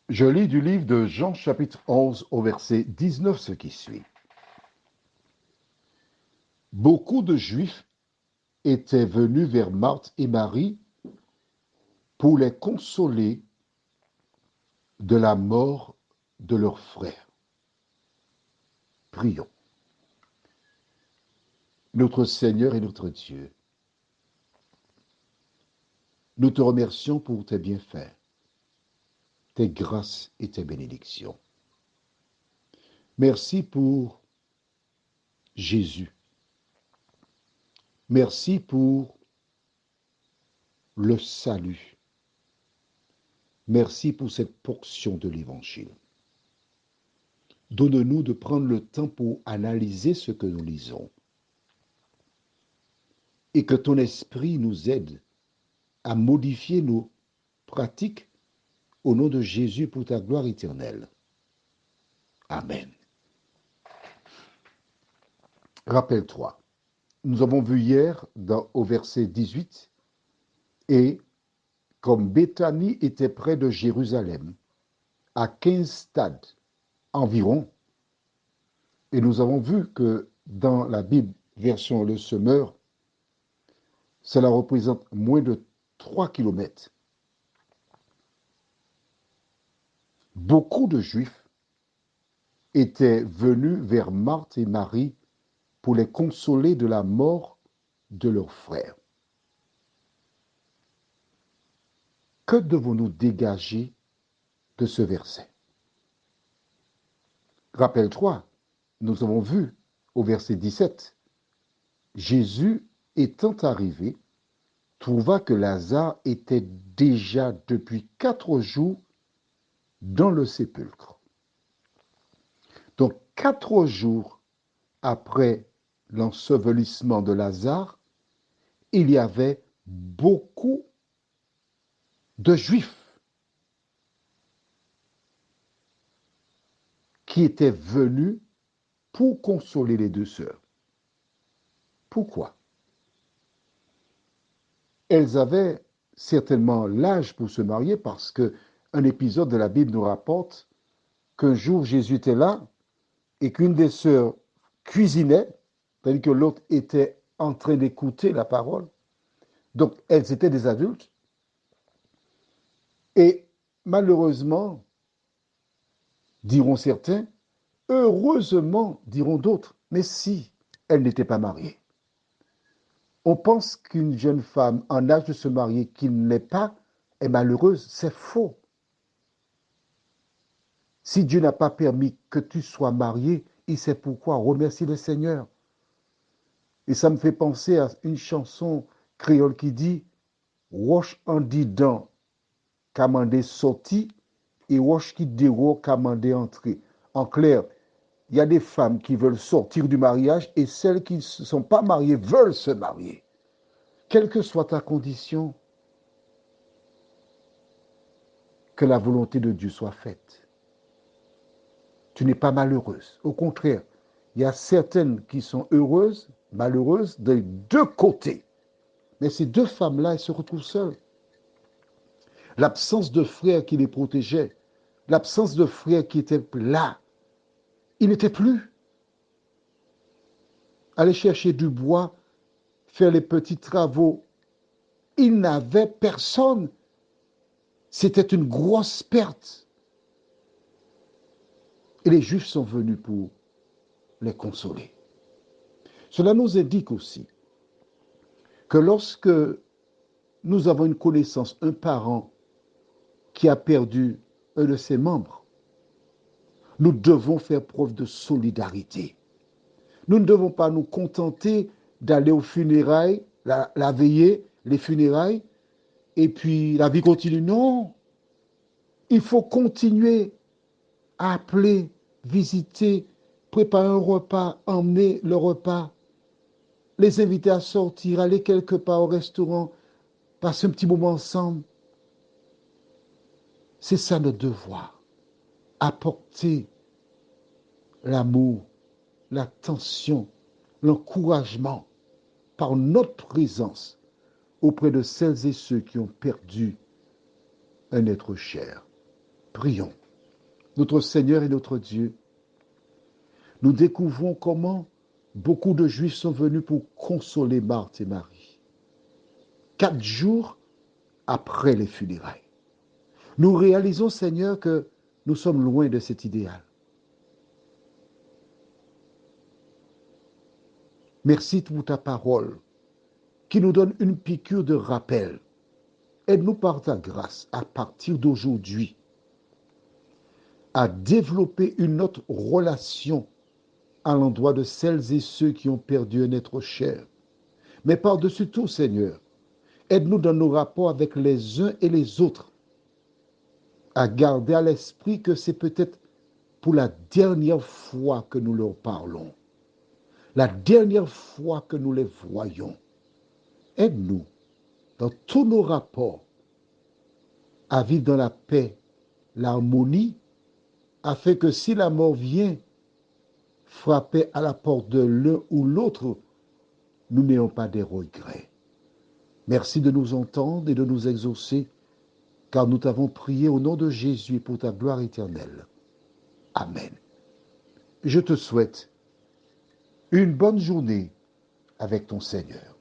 Je lis du livre de Jean chapitre 11 au verset 19 ce qui suit. Beaucoup de Juifs étaient venus vers Marthe et Marie pour les consoler de la mort de leur frère. Prions. Notre Seigneur et notre Dieu, nous te remercions pour tes bienfaits, tes grâces et tes bénédictions. Merci pour Jésus. Merci pour le salut. Merci pour cette portion de l'Évangile. Donne-nous de prendre le temps pour analyser ce que nous lisons et que ton esprit nous aide à modifier nos pratiques au nom de Jésus pour ta gloire éternelle. Amen. Rappelle-toi, nous avons vu hier au verset 18, et comme Béthanie était près de Jérusalem, à 15 stades environ, et nous avons vu que dans la Bible version Le Semeur, cela représente moins de 3 kilomètres. Beaucoup de Juifs étaient venus vers Marthe et Marie pour les consoler de la mort de leur frère. Que devons-nous dégager de ce verset? Rappelle-toi, nous avons vu au verset 17, Jésus étant arrivé, trouva que Lazare était déjà depuis 4 jours dans le sépulcre. Donc 4 jours après l'ensevelissement de Lazare, il y avait beaucoup de Juifs qui étaient venus pour consoler les deux sœurs. Pourquoi? Elles avaient certainement l'âge pour se marier parce qu'un épisode de la Bible nous rapporte qu'un jour Jésus était là et qu'une des sœurs cuisinait, tandis que l'autre était en train d'écouter la parole. Donc elles étaient des adultes. Et malheureusement, diront certains, heureusement, diront d'autres, mais si elles n'étaient pas mariées. On pense qu'une jeune femme en âge de se marier qui ne l'est pas est malheureuse, c'est faux. Si Dieu n'a pas permis que tu sois marié, il sait pourquoi. Remercie le Seigneur. Et ça me fait penser à une chanson créole qui dit « Roche en dedans, commandé sorti, et roche qui déro, commandé entré ». En clair, il y a des femmes qui veulent sortir du mariage et celles qui ne sont pas mariées veulent se marier. Quelle que soit ta condition, que la volonté de Dieu soit faite. Tu n'es pas malheureuse. Au contraire, il y a certaines qui sont heureuses, malheureuses, des deux côtés. Mais ces deux femmes-là, elles se retrouvent seules. L'absence de frère qui les protégeait, l'absence de frère qui était là, il n'était plus. Aller chercher du bois, faire les petits travaux, il n'avait personne. C'était une grosse perte. Et les Juifs sont venus pour les consoler. Cela nous indique aussi que lorsque nous avons une connaissance, un parent qui a perdu un de ses membres, nous devons faire preuve de solidarité. Nous ne devons pas nous contenter d'aller aux funérailles, la veillée, les funérailles, et puis la vie continue. Non, il faut continuer à appeler, visiter, préparer un repas, emmener le repas, les inviter à sortir, aller quelque part au restaurant, passer un petit moment ensemble. C'est ça notre devoir. Apporter l'amour, l'attention, l'encouragement par notre présence auprès de celles et ceux qui ont perdu un être cher. Prions. Notre Seigneur et notre Dieu, nous découvrons comment beaucoup de Juifs sont venus pour consoler Marthe et Marie. 4 jours après les funérailles. Nous réalisons, Seigneur, que nous sommes loin de cet idéal. Merci pour ta parole qui nous donne une piqûre de rappel. Aide-nous par ta grâce à partir d'aujourd'hui à développer une autre relation à l'endroit de celles et ceux qui ont perdu un être cher. Mais par-dessus tout, Seigneur, aide-nous dans nos rapports avec les uns et les autres à garder à l'esprit que c'est peut-être pour la dernière fois que nous leur parlons, la dernière fois que nous les voyons. Aide-nous dans tous nos rapports à vivre dans la paix, l'harmonie, afin que si la mort vient frapper à la porte de l'un ou l'autre, nous n'ayons pas des regrets. Merci de nous entendre et de nous exaucer, car nous t'avons prié au nom de Jésus et pour ta gloire éternelle. Amen. Je te souhaite une bonne journée avec ton Seigneur.